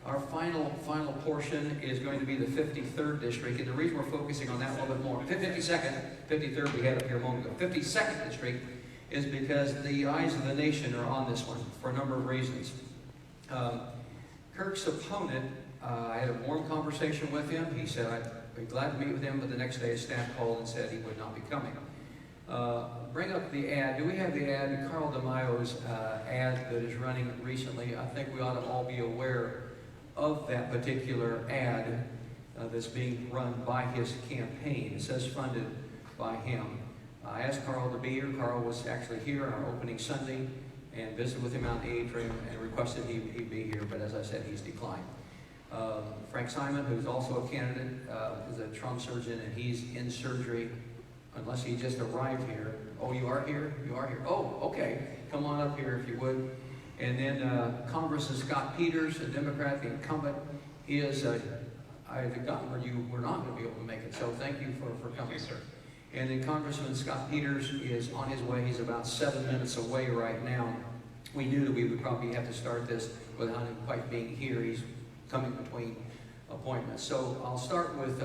Our final portion is going to be the 53rd district, and the reason we're focusing on that a little bit more, 52nd, 53rd we had up here a moment ago, 52nd district is because the eyes of the nation are on this one for a number of reasons. Kirk's opponent, I had a warm conversation with him. He said I'd be glad to meet with him, but the next day his staff called and said he would not be coming. Bring up the ad. Do we have the ad? Carl DeMaio's ad that is running recently. I think we ought to all be aware of that particular ad that's being run by his campaign. It says funded by him. I asked Carl to be here. Carl was actually here on our opening Sunday and visited with him out in the atrium and requested he be here, but as I said, he's declined. Frank Simon, who's also a candidate, is a trauma surgeon, and he's in surgery unless he just arrived here. Oh, you are here? You are here. Oh, okay. Come on up here if you would. And then Congressman Scott Peters, a Democrat, the incumbent. He is, I had gotten where you were not going to be able to make it, so thank you for coming. Thank you, sir. And then Congressman Scott Peters is on his way. He's about 7 minutes away right now. We knew that we would probably have to start this without him quite being here. He's coming between appointments. So I'll start with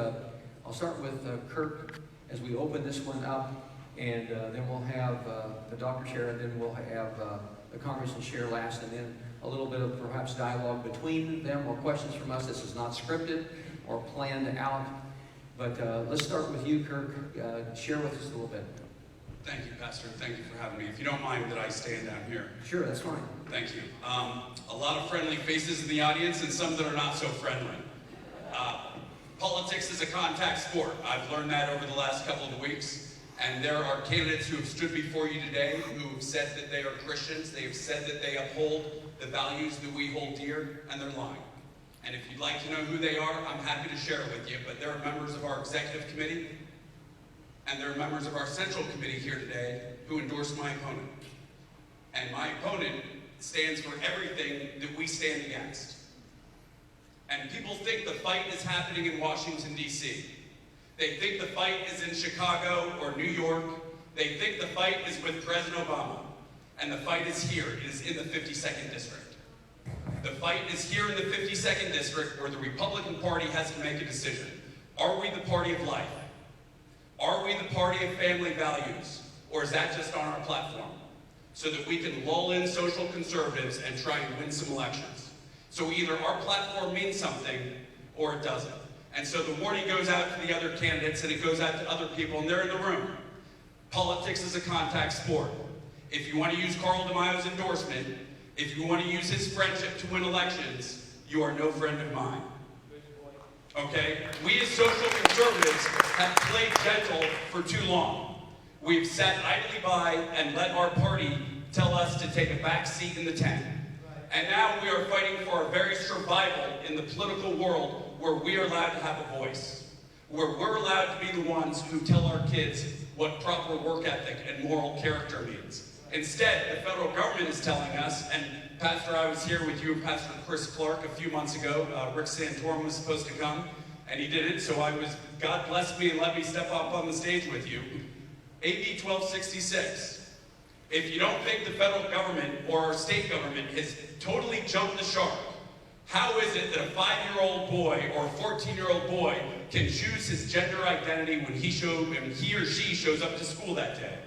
Kirk as we open this one up, and then we'll have the doctor share, and then we'll have the congressman share last, and then a little bit of perhaps dialogue between them or questions from us. This is not scripted or planned out, but let's start with you, Kirk. Share with us a little bit. Thank you, Pastor. Thank you for having me. If you don't mind that I stand down here. Sure, that's fine. Thank you. A lot of friendly faces in the audience and some that are not so friendly. Politics is a contact sport. I've learned that over the last couple of weeks. And there are candidates who have stood before you today who have said that they are Christians. They have said that they uphold the values that we hold dear, and they're lying. And if you'd like to know who they are, I'm happy to share it with you. But there are members of our executive committee, and there are members of our central committee here today who endorse my opponent. And my opponent stands for everything that we stand against. And people think the fight is happening in Washington, D.C. They think the fight is in Chicago or New York. They think the fight is with President Obama. And the fight is here. It is in the 52nd District. The fight is here in the 52nd District, where the Republican Party has to make a decision. Are we the party of life? Are we the party of family values? Or is that just on our platform? So that we can lull in social conservatives and try and win some elections. So either our platform means something or it doesn't. And so the warning goes out to the other candidates, and it goes out to other people, and they're in the room. Politics is a contact sport. If you want to use Carl DeMaio's endorsement, if you want to use his friendship to win elections, you are no friend of mine. Okay? We as social conservatives have played gentle for too long. We've sat idly by and let our party tell us to take a back seat in the tent. And now we are fighting for our very survival in the political world, where we are allowed to have a voice, where we're allowed to be the ones who tell our kids what proper work ethic and moral character means. Instead, the federal government is telling us, and Pastor, I was here with you and Pastor Chris Clark a few months ago. Rick Santorum was supposed to come, and he didn't, so God blessed me and let me step up on the stage with you. AB 1266. If you don't think the federal government or our state government has totally jumped the shark, how is it that a 5-year-old boy or a 14-year-old boy can choose his gender identity when he or she shows up to school that day?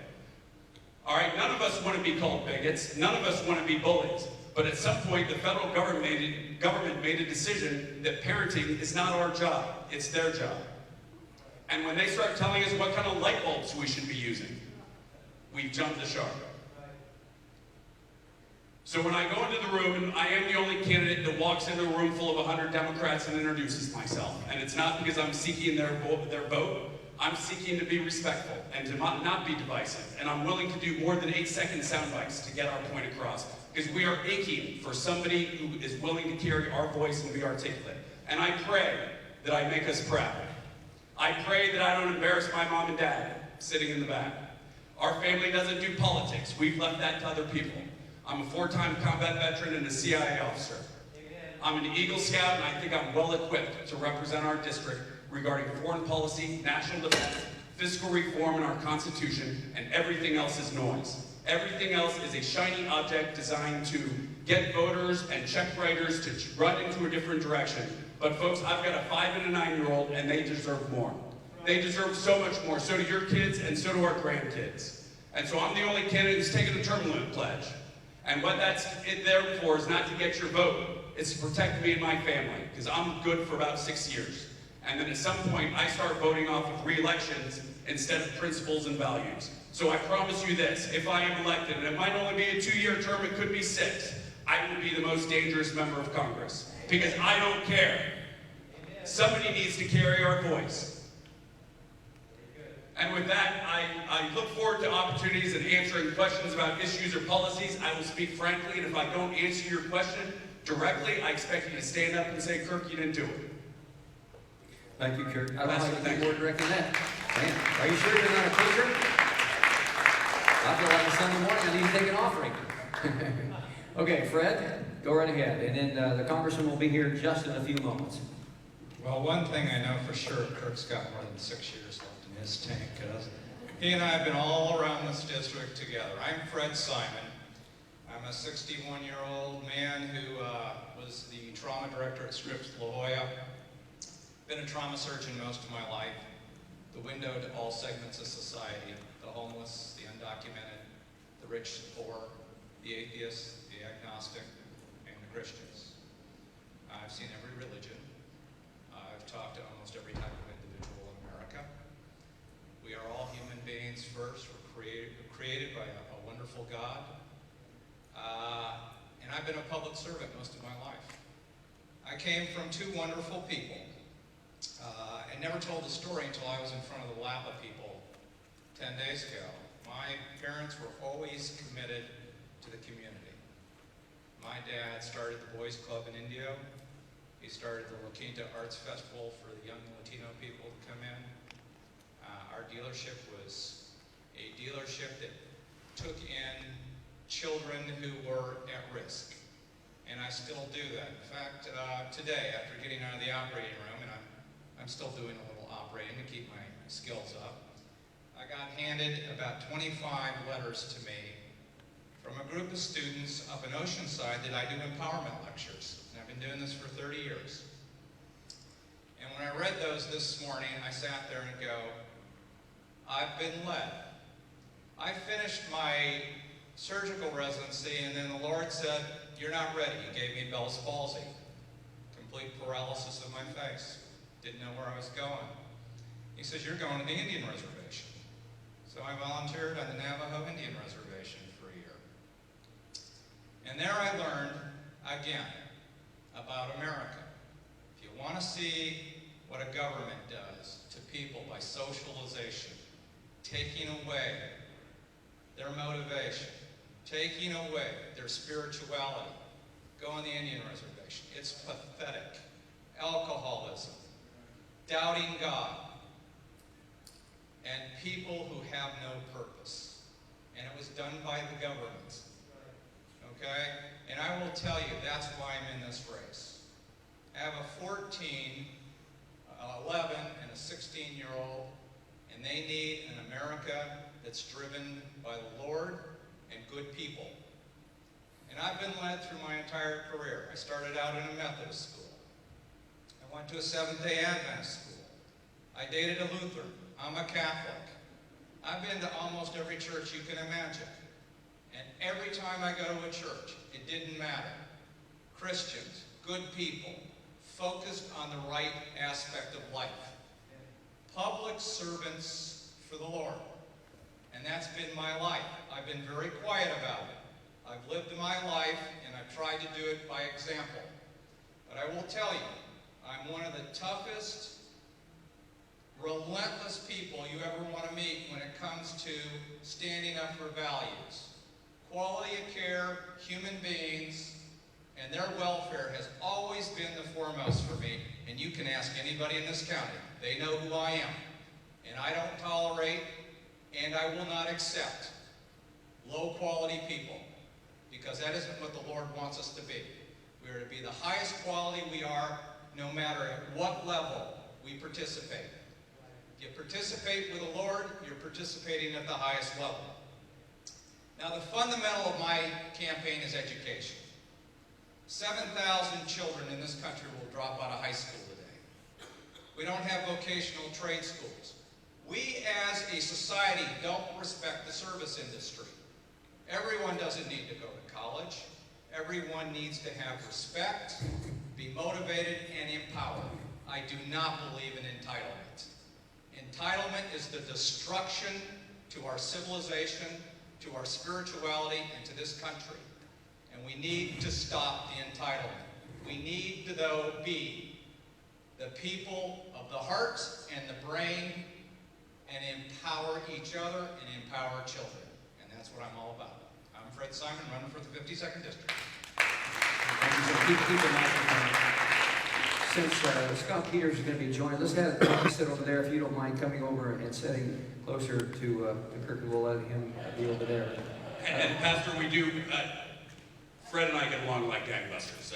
All right, none of us want to be called bigots. None of us want to be bullies. But at some point, the federal government made a decision that parenting is not our job. It's their job. And when they start telling us what kind of light bulbs we should be using, we've jumped the shark. So when I go into the room, and I am the only candidate that walks into a room full of 100 Democrats and introduces myself. And it's not because I'm seeking their vote. I'm seeking to be respectful and to not be divisive. And I'm willing to do more than 8-second sound bites to get our point across. Because we are aching for somebody who is willing to carry our voice and be articulate. And I pray that I make us proud. I pray that I don't embarrass my mom and dad sitting in the back. Our family doesn't do politics. We've left that to other people. I'm a 4-time combat veteran and a CIA officer. I'm an Eagle Scout, and I think I'm well equipped to represent our district regarding foreign policy, national defense, fiscal reform in our Constitution, and everything else is noise. Everything else is a shiny object designed to get voters and check writers to run into a different direction. But folks, I've got a 5 and a 9-year-old, and they deserve more. They deserve so much more. So do your kids, and so do our grandkids. And so I'm the only candidate who's taken the term limit pledge. And what that's there for is not to get your vote. It's to protect me and my family, because I'm good for about 6 years. And then at some point, I start voting off of re-elections instead of principles and values. So I promise you this, if I am elected, and it might only be a 2-year term, it could be 6, I will be the most dangerous member of Congress. Because I don't care. Somebody needs to carry our voice. And with that, I look forward to opportunities and answering questions about issues or policies. I will speak frankly, and if I don't answer your question directly, I expect you to stand up and say, Kirk, you didn't do it. Thank you, Kirk. I don't Pastor, like thank any more directing that. Man, are you sure you're not a preacher? I feel like a Sunday morning, I need to take an offering. Okay, Fred, go right ahead. And then the congressman will be here just in a few moments. Well, one thing I know for sure, Kirk's got more than 6 years left in his tank, because he and I have been all around this district together. I'm Fred Simon. I'm a 61-year-old man who was the trauma director at Scripps La Jolla. Been a trauma surgeon most of my life. The window to all segments of society, the homeless, the undocumented, the rich, the poor, the atheists, the agnostic, and the Christians. I've seen every religion. I've talked to almost every type of individual in America. We are all human beings first. We're created by a wonderful God. And I've been a public servant most of my life. I came from 2 wonderful people. I never told the story until I was in front of the WAPA people 10 days ago. My parents were always committed to the community. My dad started the Boys Club in Indio. He started the La Quinta Arts Festival for the young Latino people to come in. Our dealership was a dealership that took in children who were at risk. And I still do that. In fact, today, after getting out of the operating room, and I'm still doing a little operating to keep my skills up, I got handed about 25 letters to me from a group of students up in Oceanside that I do empowerment lectures. And I've been doing this for 30 years. And when I read those this morning, I sat there and go, I've been led. I finished my surgical residency, and then the Lord said, you're not ready. He gave me Bell's palsy, complete paralysis of my face. Didn't know where I was going. He says, you're going to the Indian Reservation. So I volunteered on the Navajo Indian Reservation for a year. And there I learned, again, about America. If you want to see what a government does to people by socialization, taking away their motivation, taking away their spirituality, go on the Indian Reservation. It's pathetic. Alcoholism, doubting God, and people who have no purpose. And it was done by the government. Okay? And I will tell you, that's why I'm in this race. I have a 14, 11, and a 16-year-old, and they need an America that's driven by the Lord and good people. And I've been led through my entire career. I started out in a Methodist school. I went to a Seventh-day Adventist school. I dated a Lutheran. I'm a Catholic. I've been to almost every church you can imagine. And every time I go to a church, it didn't matter. Christians, good people, focused on the right aspect of life. Public servants for the Lord. And that's been my life. I've been very quiet about it. I've lived my life, and I've tried to do it by example. But I will tell you, I'm one of the toughest, relentless people you ever want to meet when it comes to standing up for values. Quality of care, human beings, and their welfare has always been the foremost for me. And you can ask anybody in this county. They know who I am. And I don't tolerate, and I will not accept low-quality people, because that isn't what the Lord wants us to be. We are to be the highest quality we are, no matter at what level we participate. If you participate with the Lord, you're participating at the highest level. Now, the fundamental of my campaign is education. 7,000 children in this country will drop out of high school today. We don't have vocational trade schools. We as a society don't respect the service industry. Everyone doesn't need to go to college. Everyone needs to have respect, be motivated, and empowered. I do not believe in entitlement. Entitlement is the destruction to our civilization, to our spirituality, and to this country. And we need to stop the entitlement. We need to, though, be the people of the heart and the brain and empower each other and empower children. And that's what I'm all about. I'm Fred Simon, running for the 52nd District. So keep the microphone. Since Scott Peters is going to be joining, let's have him sit over there, if you don't mind coming over and sitting closer to Kirk, and we'll let him be over there. And Pastor, we do, Fred and I get along like gangbusters.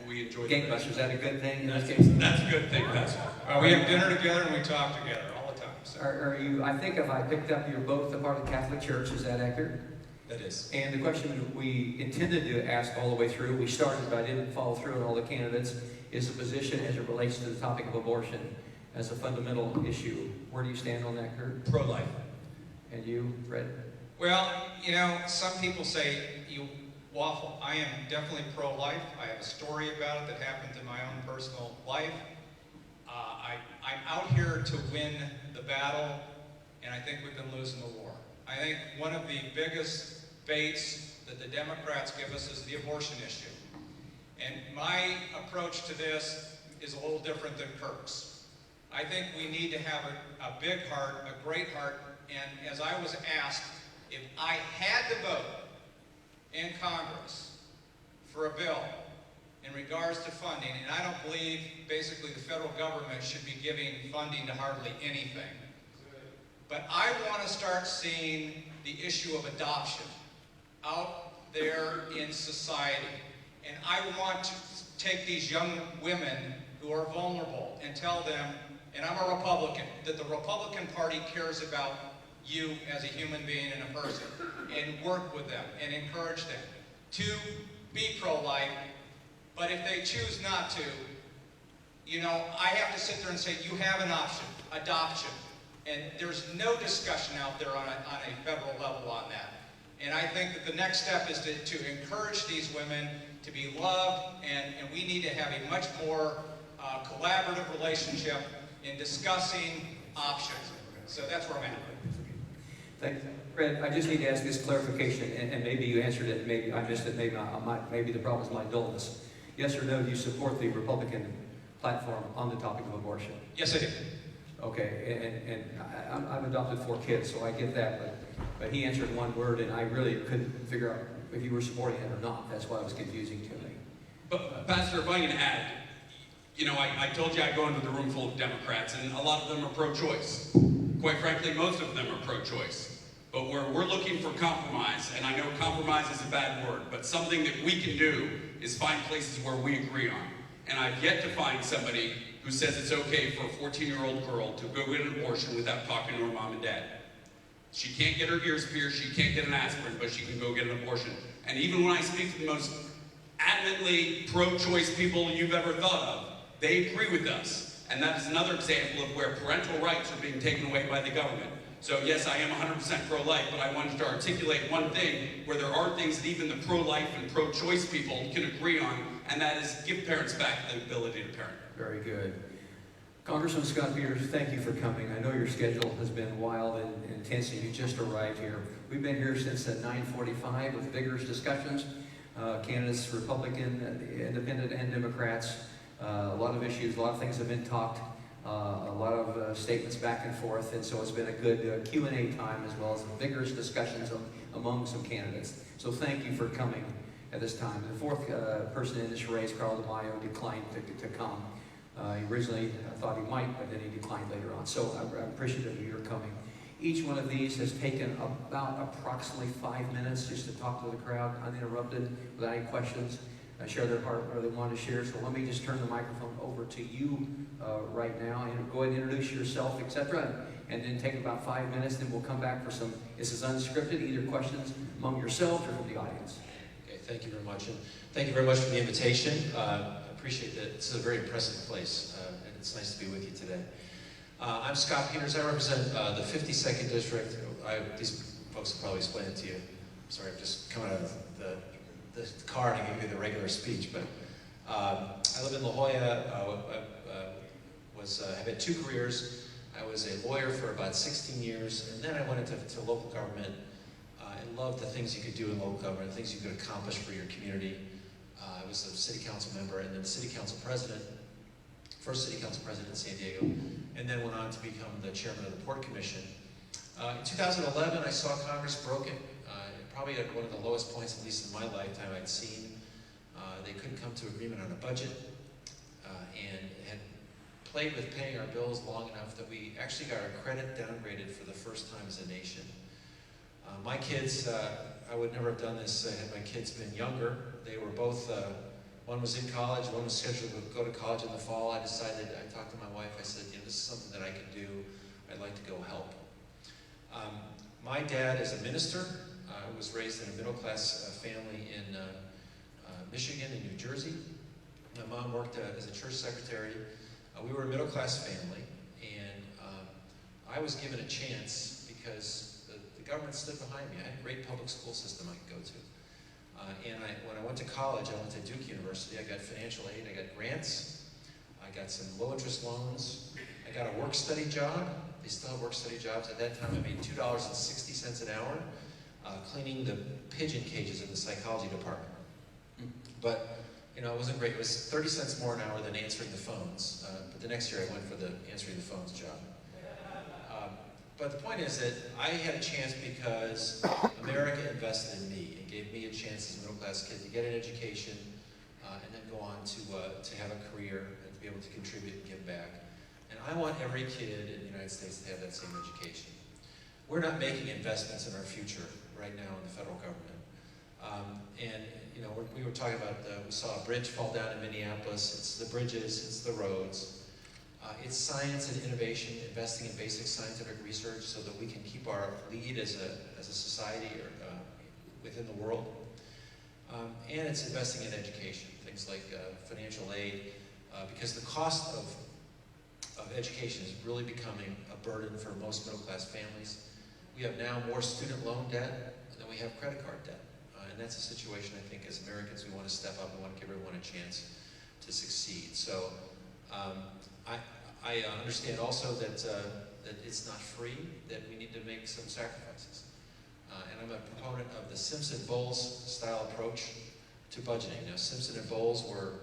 We enjoy Gangbusters, is that a good thing in this That's, case? that's a good thing, Pastor. We have dinner together and we talk together all the time. So. Are you, I think if I picked up, you're both a part of the Catholic Church, is that accurate? That is. And the question we intended to ask all the way through, we started but I didn't follow through on all the candidates, is the position as it relates to the topic of abortion as a fundamental issue. Where do you stand on that, Kurt? Pro-life. And you, Fred? Well, you know, some people say you waffle. I am definitely pro-life. I have a story about it that happened in my own personal life. I'm out here to win the battle, and I think we've been losing the war. I think one of the biggest baits that the Democrats give us is the abortion issue. And my approach to this is a little different than Kirk's. I think we need to have a big heart, a great heart, and as I was asked, if I had to vote in Congress for a bill in regards to funding, and I don't believe basically the federal government should be giving funding to hardly anything, but I want to start seeing the issue of adoption out there in society. And I want to take these young women who are vulnerable and tell them, and I'm a Republican, that the Republican Party cares about you as a human being and a person, and work with them and encourage them to be pro-life. But if they choose not to, you know, I have to sit there and say, you have an option, adoption. And there's no discussion out there on a federal level on that. And I think that the next step is to encourage these women to be loved, and we need to have a much more collaborative relationship in discussing options. So that's where I'm at. Thank you. Fred, I just need to ask this clarification, and maybe you answered it, maybe I missed it, maybe the problem is my dullness. Yes or no, do you support the Republican platform on the topic of abortion? Yes, I do. Okay, and I've adopted 4 kids, so I get that, but he answered one word, and I really couldn't figure out if you were supporting it or not. That's why it was confusing to me. But Pastor, if I can add, you know, I told you I'd go into the room full of Democrats, and a lot of them are pro-choice. Quite frankly, most of them are pro-choice. But we're looking for compromise, and I know compromise is a bad word, but something that we can do is find places where we agree on. And I've yet to find somebody who says it's okay for a 14-year-old girl to go get an abortion without talking to her mom and dad. She can't get her ears pierced, she can't get an aspirin, but she can go get an abortion. And even when I speak to the most adamantly pro-choice people you've ever thought of, they agree with us. And that is another example of where parental rights are being taken away by the government. So yes, I am 100% pro-life, but I wanted to articulate one thing where there are things that even the pro-life and pro-choice people can agree on, and that is give parents back the ability to parent. Very good. Congressman Scott Peters, thank you for coming. I know your schedule has been wild and intense, and you just arrived here. We've been here since 9:45 with vigorous discussions. Candidates, Republican, Independent, and Democrats. A lot of issues, a lot of things have been talked. A lot of statements back and forth, and so it's been a good Q&A time as well as vigorous discussions among some candidates. So thank you for coming at this time. The 4th person in this race, Carl DeMaio, declined to come. He originally thought he might, but then he declined later on. So I'm appreciative of your coming. Each one of these has taken about approximately 5 minutes just to talk to the crowd uninterrupted without any questions. share their heart or they want to share. So let me just turn the microphone over to you right now, and go ahead and introduce yourself, etc. And then take about 5 minutes, then we'll come back for some, this is unscripted, either questions among yourselves or from the audience. Okay, thank you very much. And thank you very much for the invitation. I appreciate that. This is a very impressive place, and it's nice to be with you today. I'm Scott Peters. I represent the 52nd District. These folks will probably explain it to you. Sorry, I'm just coming out of the car to give you the regular speech, but I live in La Jolla. Have had 2 careers. I was a lawyer for about 16 years, and then I went into local government and loved the things you could do in local government, the things you could accomplish for your community. I was a city council member and then city council president, first city council president in San Diego, and then went on to become the chairman of the Port Commission. In 2011, I saw Congress broken, probably at one of the lowest points, at least in my lifetime, I'd seen. They couldn't come to agreement on a budget, and had played with paying our bills long enough that we actually got our credit downgraded for the first time as a nation. My kids, I would never have done this had my kids been younger. They were both, one was in college, one was scheduled to go to college in the fall. I talked to my wife, I said, this is something that I can do. I'd like to go help. My dad is a minister. I was raised in a middle-class family in Michigan and New Jersey. My mom worked as a church secretary. We were a middle-class family, and I was given a chance because the government stood behind me. I had a great public school system I could go to. When I went to college, I went to Duke University. I got financial aid, I got grants, I got some low-interest loans, I got a work-study job. They still have work-study jobs. At that time, I made $2.60 an hour cleaning the pigeon cages in the psychology department. But it wasn't great. It was 30 cents more an hour than answering the phones. But the next year I went for the answering the phones job. But the point is that I had a chance because America invested in me and gave me a chance as a middle-class kid to get an education and then go on to have a career and to be able to contribute and give back. And I want every kid in the United States to have that same education. We're not making investments in our future right now in the federal government. We were talking about, we saw a bridge fall down in Minneapolis. It's the bridges, it's the roads. It's science and innovation, investing in basic scientific research so that we can keep our lead as a society within the world. And it's investing in education, things like financial aid, because the cost of education is really becoming a burden for most middle-class families. We have now more student loan debt than we have credit card debt. And that's a situation I think as Americans we want to step up and want to give everyone a chance to succeed. So I understand also that it's not free, that we need to make some sacrifices. And I'm a proponent of the Simpson-Bowles style approach to budgeting. Now Simpson and Bowles were,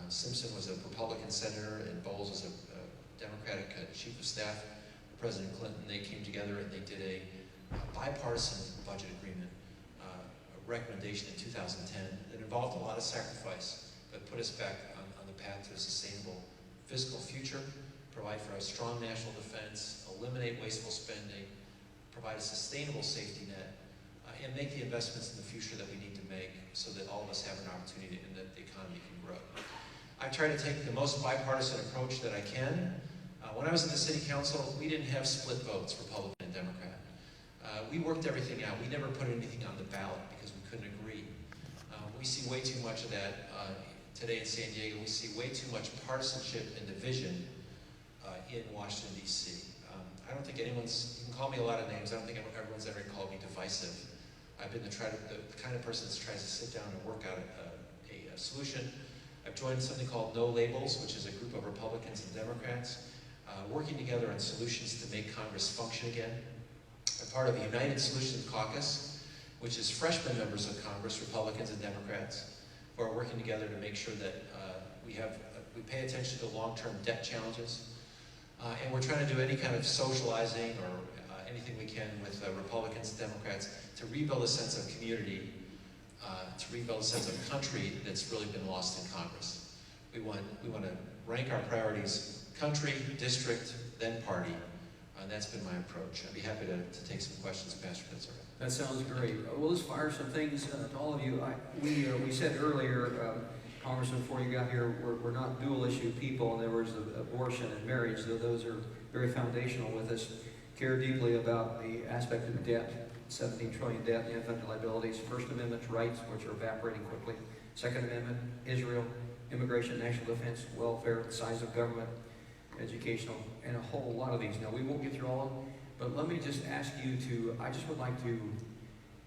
Simpson was a Republican senator and Bowles was a Democratic chief of staff for President Clinton. They came together and they did a bipartisan budget agreement, a recommendation in 2010 that involved a lot of sacrifice, but put us back on the path to a sustainable fiscal future, provide for a strong national defense, eliminate wasteful spending, provide a sustainable safety net, and make the investments in the future that we need to make so that all of us have an opportunity and that the economy can grow. I try to take the most bipartisan approach that I can. When I was in the city council, we didn't have split votes, Republican and Democrat. We worked everything out. We never put anything on the ballot because we couldn't agree. We see way too much of that today in San Diego. We see way too much partisanship and division in Washington, D.C. I don't think anyone's, you can call me a lot of names, I don't think everyone's ever called me divisive. I've been the kind of person that tries to sit down and work out a solution. I've joined something called No Labels, which is a group of Republicans and Democrats working together on solutions to make Congress function again. I'm part of the United Solutions Caucus, which is freshman members of Congress, Republicans and Democrats, who are working together to make sure that we pay attention to long-term debt challenges. And we're trying to do any kind of socializing or anything we can with Republicans and Democrats to rebuild a sense of community, to rebuild a sense of country that's really been lost in Congress. We want to rank our priorities country, district, then party. That's been my approach. I'd be happy to take some questions, Pastor, if that's all right. That sounds great. We'll just fire some things to all of you. We said earlier, Congressman, before you got here, we're not dual issue people. In other words, abortion and marriage, though those are very foundational with us. Care deeply about the aspect of debt, 17 trillion debt, and unfunded liabilities. First Amendment rights, which are evaporating quickly. Second Amendment, Israel, immigration, national defense, welfare, size of government, educational, and a whole lot of these. Now, we won't get through all of them, but let me just ask you to, I just would like to,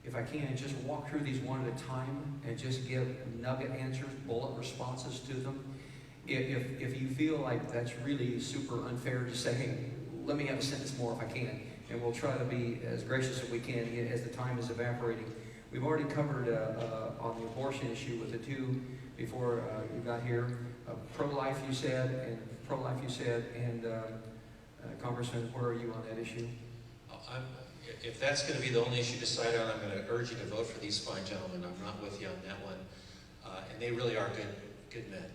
if I can, just walk through these one at a time and just give nugget answers, bullet responses to them. If you feel like that's really super unfair, just say, hey, let me have a sentence more if I can, and we'll try to be as gracious as we can as the time is evaporating. We've already covered on the abortion issue with the two before you got here. Pro-life, you said, and Congressman, where are you on that issue? If that's going to be the only issue decided on, I'm going to urge you to vote for these fine gentlemen. I'm not with you on that one. And they really are good men.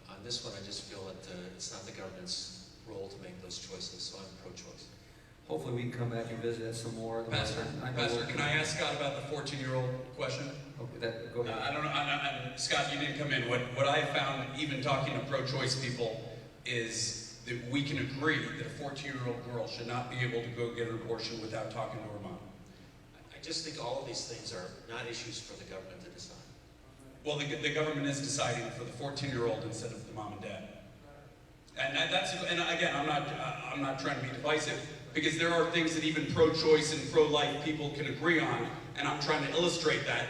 On this one, I just feel that it's not the government's role to make those choices, so I'm pro-choice. Hopefully we can come back and visit that some more. Pastor, can I ask Scott about the 14-year-old question? Okay, go ahead. I don't know, Scott, you didn't come in. What I found, even talking to pro-choice people, is that we can agree that a 14-year-old girl should not be able to go get an abortion without talking to her mom. I just think all of these things are not issues for the government to decide. Well, the government is deciding for the 14-year-old instead of the mom and dad. And again, I'm not trying to be divisive, because there are things that even pro-choice and pro-life people can agree on, and I'm trying to illustrate that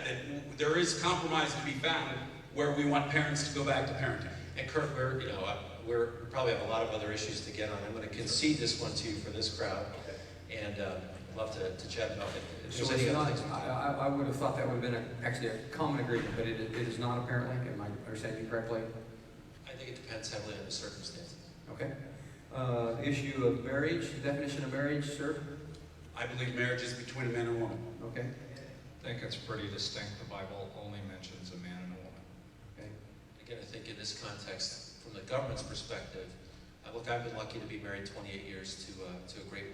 there is compromise to be found where we want parents to go back to parenting. And Kurt, we probably have a lot of other issues to get on. I'm going to concede this one to you for this crowd, and I'd love to chat about it. If So there's it's any other not, things. I would have thought that would have been actually a common agreement, but it is not apparently. Am I understanding you correctly? I think it depends heavily on the circumstances. Okay. Issue of marriage, definition of marriage, sir? I believe marriage is between a man and a woman. Okay. I think it's pretty distinct. The Bible only mentions a man and a woman. Okay. Again, I think in this context, from the government's perspective, look, I've been lucky to be married 28 years to a great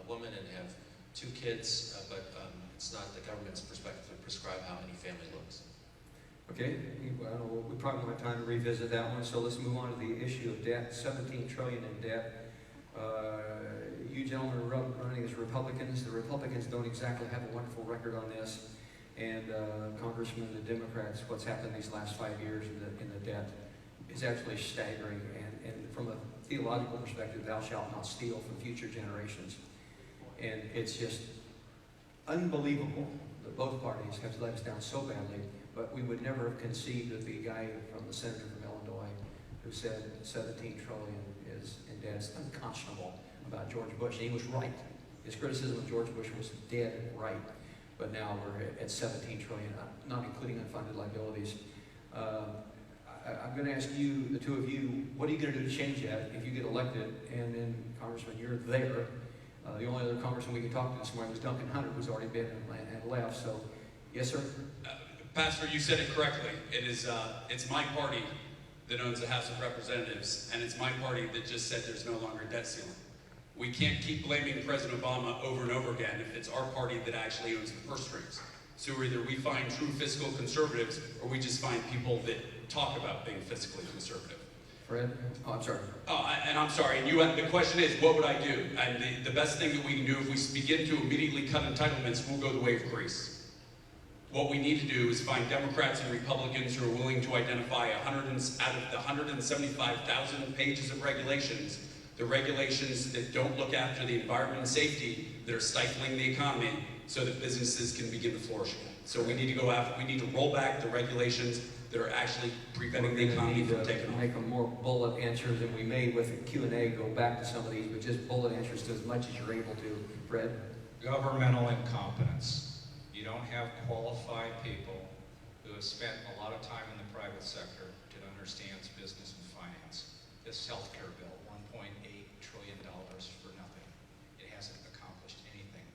woman and have 2 kids, but it's not the government's perspective to prescribe how any family looks. Okay, we probably won't have time to revisit that one, so let's move on to the issue of debt, 17 trillion in debt. You gentlemen are running as Republicans. The Republicans don't exactly have a wonderful record on this, and Congressman, the Democrats, what's happened these last 5 years in the debt is actually staggering, and from a theological perspective, thou shalt not steal from future generations. And it's just unbelievable that both parties have let us down so badly. But we would never have conceived that the guy from the senator from Illinois who said 17 trillion is in debt is unconscionable about George Bush. And he was right. His criticism of George Bush was dead right. But now we're at 17 trillion, not including unfunded liabilities. I'm going to ask you, the two of you, what are you going to do to change that if you get elected? And then, Congressman, you're there. The only other congressman we could talk to this morning was Duncan Hunter, who's already been and left. So, yes, sir. Pastor, you said it correctly. It's my party that owns the House of Representatives, and it's my party that just said there's no longer a debt ceiling. We can't keep blaming President Obama over and over again if it's our party that actually owns the purse strings. So either we find true fiscal conservatives, or we just find people that talk about being fiscally conservative. Fred? Oh, I'm sorry. And I'm sorry, and the question is, what would I do? And the best thing that we can do, if we begin to immediately cut entitlements, we'll go the way of Greece. What we need to do is find Democrats and Republicans who are willing to identify out of the 175,000 pages of regulations, the regulations that don't look after the environment and safety, that are stifling the economy, so that businesses can begin to flourish again. So we need to go after, we need to roll back the regulations that are actually preventing the economy from taking off. Make them more bullet answers, and we may, with the Q&A, go back to some of these, but just bullet answers to as much as you're able to. Fred? Governmental incompetence. You don't have qualified people who have spent a lot of time in the private sector that understands business and finance. This healthcare bill, $1.8 trillion for nothing. It hasn't accomplished anything.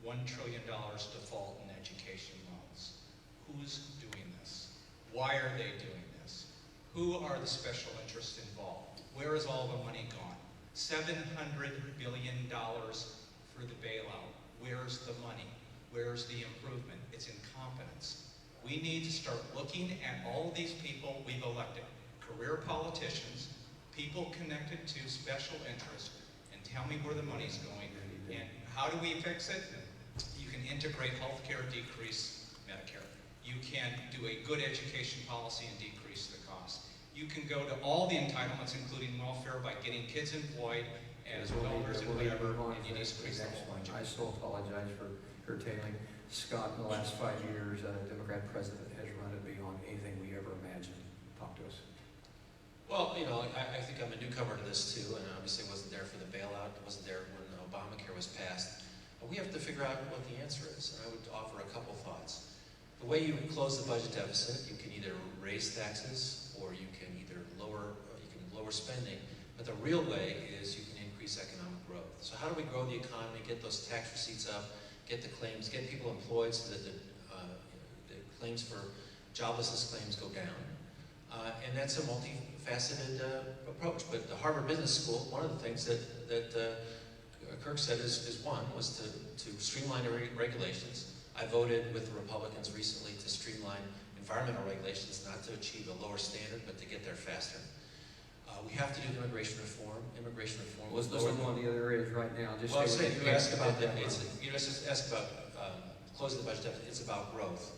$1 trillion default in education loans. Who's doing this? Why are they doing this? Who are the special interests involved? Where is all the money gone? $700 billion for the bailout. Where's the money? Where's the improvement? It's incompetence. We need to start looking at all of these people we've elected, career politicians, people connected to special interests, and tell me where the money's going. And how do we fix it? You can integrate healthcare, decrease Medicare. You can do a good education policy and decrease the cost. You can go to all the entitlements, including welfare, by getting kids employed as welders and whatever, and you decrease the whole budget. I still apologize for curtailing. Scott, in the last 5 years, a Democrat president has run it beyond anything we ever imagined. Talk to us. Well, you know, I think I'm a newcomer to this too, and obviously wasn't there for the bailout, wasn't there when Obamacare was passed. But we have to figure out what the answer is, and I would offer a couple thoughts. The way you close the budget deficit, you can either raise taxes or you can either lower spending, but the real way is you can increase economic growth. So how do we grow the economy, get those tax receipts up, get the claims, get people employed so that the claims for joblessness claims go down? And that's a multifaceted approach. But the Harvard Business School, one of the things that Kirk said was to streamline regulations. I voted with the Republicans recently to streamline environmental regulations, not to achieve a lower standard, but to get there faster. We have to do immigration reform. Immigration reform Let's go on the other areas right now. Just well, I'm stay saying with you the asked about that. you just asked about closing the budget deficit. It's about growth.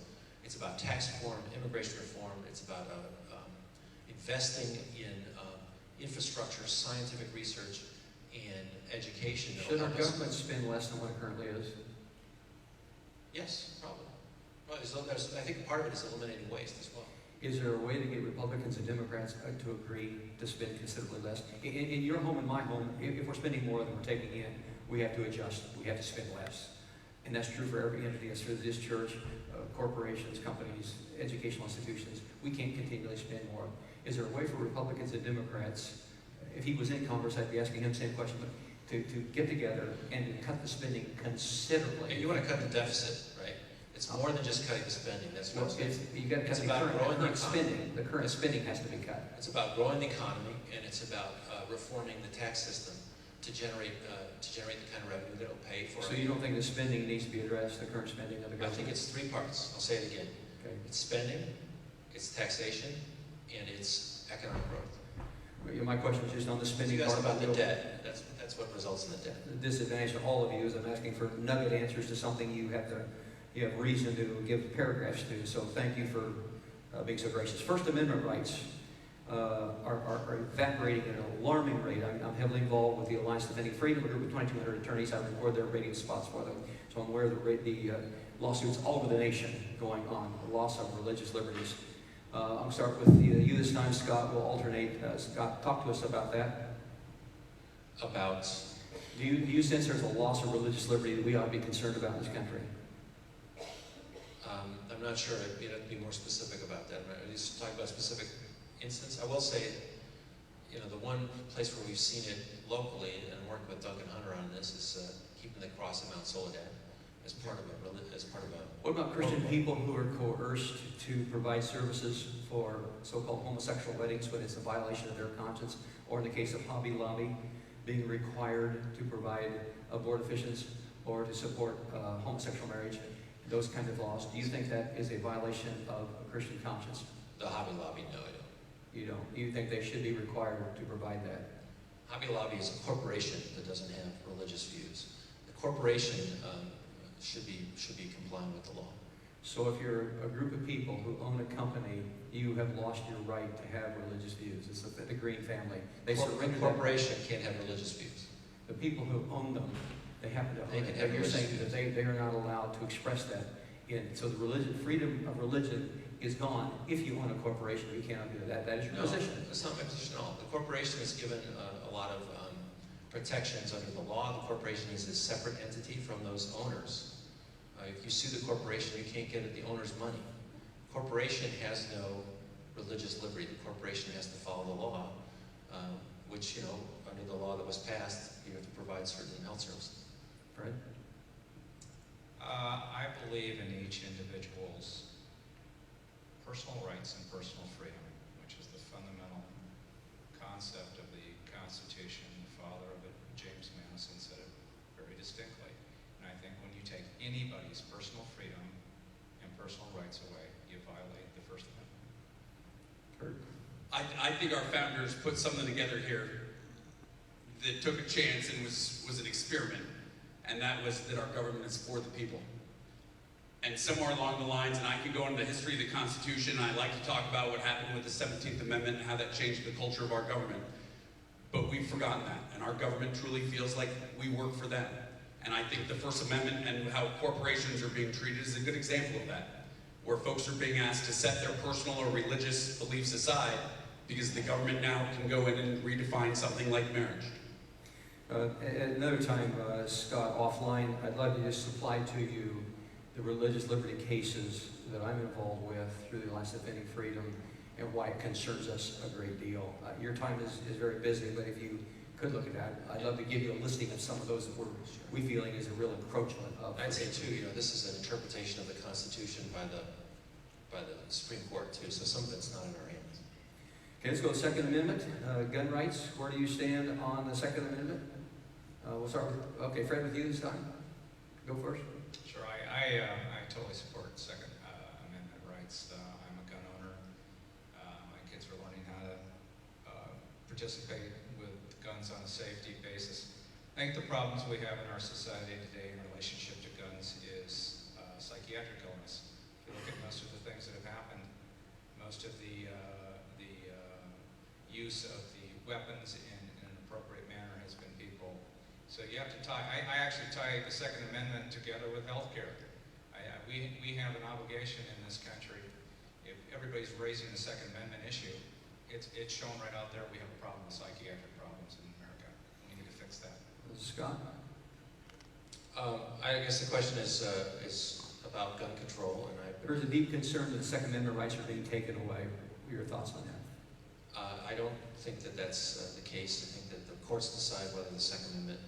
It's about tax reform, immigration reform. It's about investing in infrastructure, scientific research, and education. Should our government spend less than what it currently is? Yes, probably. Well, I think part of it is eliminating waste as well. Is there a way to get Republicans and Democrats to agree to spend considerably less? In your home and my home, if we're spending more than we're taking in, we have to adjust. We have to spend less. And that's true for every entity. That's true for this church, corporations, companies, educational institutions. We can't continually spend more. Is there a way for Republicans and Democrats, if he was in Congress, I'd be asking him the same question, but to get together and to cut the spending considerably? And you want to cut the deficit, right? It's more than just cutting the spending. That's what Well, you got to cut It's the about growing the current spending. The current spending has to be cut. It's about growing the economy, and it's about reforming the tax system to generate the kind of revenue that will pay for. So you don't think the spending needs to be addressed, the current spending of the I government? think it's three parts. I'll say it again. Okay. It's spending, it's taxation, and it's economic growth. My question was just on the spending You part. asked about the bill. debt. That's what results in the debt. The disadvantage to all of you is I'm asking for nugget answers to something you have reason to give paragraphs to. So thank you for being so gracious. First Amendment rights are evaporating at an alarming rate. I'm heavily involved with the Alliance Defending Freedom, a group of 2,200 attorneys. I record their rating spots for them. So I'm aware of the lawsuits all over the nation going on, the loss of religious liberties. I'll start with you this time. Scott will alternate. Scott, talk to us about that. About Do you sense there's a loss of religious liberty that we ought to be concerned about in this country? I'm not sure I'd be able to be more specific about that. I just talk about a specific instance. I will say, you know, the one place where we've seen it locally, and working with Duncan Hunter on this, is keeping the cross in Mount Soledad as part of a. What about Christian people who are coerced to provide services for so-called homosexual weddings when it's a violation of their conscience, or in the case of Hobby Lobby, being required to provide abortifacients or to support homosexual marriage, those kind of laws? Do you think that is a violation of a Christian conscience? The Hobby Lobby, no, I don't. You don't? You think they should be required to provide that? Hobby Lobby is a corporation that doesn't have religious views. The corporation should be complying with the law. So if you're a group of people who own a company, you have lost your right to have religious views. It's the Green family. They surrender The corporation can't have religious views. The people who own them, they happen to They own can it. have But you're religious saying that they are not allowed to express that. So the freedom of religion is gone. If you own a corporation, you cannot do that. That is your No, position. that's not my position at all. The corporation is given a lot of protections under the law. The corporation is a separate entity from those owners. If you sue the corporation, you can't get at the owner's money. The corporation has no religious liberty. The corporation has to follow the law, which, you know, under the law that was passed, you have to provide certain health services. Right? I believe in each individual's personal rights and personal freedom, which is the fundamental concept of the Constitution. The father of it, James Madison, said it very distinctly. And I think when you take anybody's personal Kurt? I think our founders put something together here that took a chance and was an experiment, and that was that our government is for the people. And somewhere along the lines, and I can go into the history of the Constitution, and I like to talk about what happened with the 17th Amendment and how that changed the culture of our government. But we've forgotten that, and our government truly feels like we work for them. And I think the First Amendment and how corporations are being treated is a good example of that, where folks are being asked to set their personal or religious beliefs aside because the government now can go in and redefine something like marriage. At another time, Scott, offline, I'd love to just supply to you the religious liberty cases that I'm involved with through the Alliance Defending Freedom and why it concerns us a great deal. Your time is very busy, but if you could look at that, I'd love to give you a listing of some of those that we feeling is a real encroachment of. I'd say too, this is an interpretation of the Constitution by the Supreme Court too, so some of it's not in our hands. Okay, let's go to Second Amendment. Gun rights, where do you stand on the Second Amendment? We'll start with, okay, Fred, with you this time. Go first. Sure, I totally support Second Amendment rights. I'm a gun owner. My kids are learning how to participate with guns on a safety basis. I think the problems we have in our society today in relationship to guns is psychiatric illness. If you look at most of the things that have happened, most of the use of the weapons in an appropriate manner has been people. So you have to tie, I actually tie the Second Amendment together with health care. We have an obligation in this country. If everybody's raising the Second Amendment issue, it's shown right out there we have a problem with psychiatric problems in America. We need to fix that. Scott? I guess the question is about gun control, and There's a deep concern that the Second Amendment rights are being taken away. What are your thoughts on that? I don't think that that's the case. I think that the courts decide whether the Second Amendment,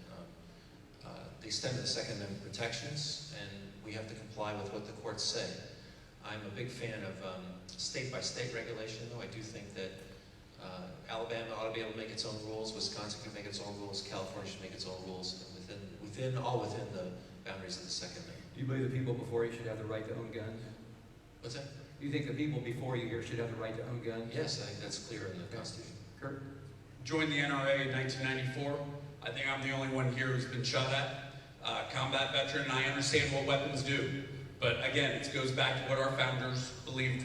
the extent of the Second Amendment protections, and we have to comply with what the courts say. I'm a big fan of state-by-state regulation, though. I do think that Alabama ought to be able to make its own rules, Wisconsin can make its own rules, California should make its own rules, all within the boundaries of the Second Amendment. Do you believe the people before you should have the right to own guns? What's that? Do you think the people before you here should have the right to own guns? Yes, I think that's clear in the Constitution. Kurt? Joined the NRA in 1994. I think I'm the only one here who's been shot at. Combat veteran, and I understand what weapons do. But again, it goes back to what our founders believed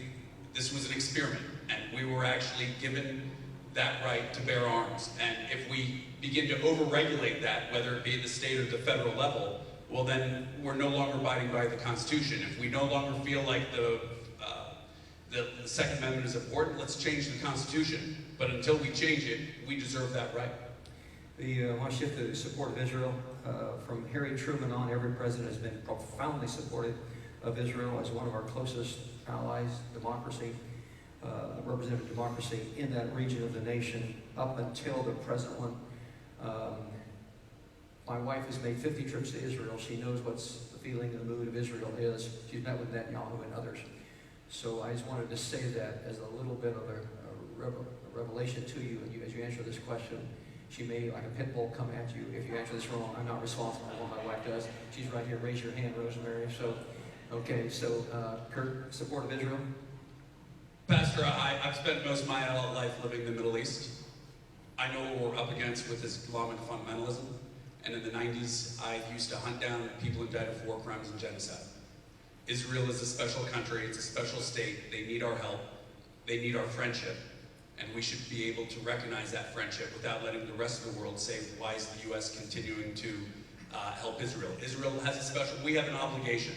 this was an experiment, and we were actually given that right to bear arms. And if we begin to over-regulate that, whether it be at the state or the federal level, well then we're no longer abiding by the Constitution. If we no longer feel like the Second Amendment is important, let's change the Constitution. But until we change it, we deserve that right. I want to shift to the support of Israel. From Harry Truman on, every president has been profoundly supportive of Israel as one of our closest allies, democracy, representative democracy in that region of the nation up until the present one. My wife has made 50 trips to Israel. She knows what's the feeling and the mood of Israel is. She's met with Netanyahu and others. So I just wanted to say that as a little bit of a revelation to you, and as you answer this question. She may, like a pit bull, come at you if you answer this wrong. I'm not responsible for what my wife does. She's right here. Raise your hand, Rosemary. So, okay. So, Kurt, support of Israel? Pastor, I've spent most of my adult life living in the Middle East. I know what we're up against with Islamic fundamentalism. And in the 90s, I used to hunt down people indicted for war crimes and genocide. Israel is a special country. It's a special state. They need our help. They need our friendship. And we should be able to recognize that friendship without letting the rest of the world say, why is the U.S. continuing to help Israel? Israel has a special, we have an obligation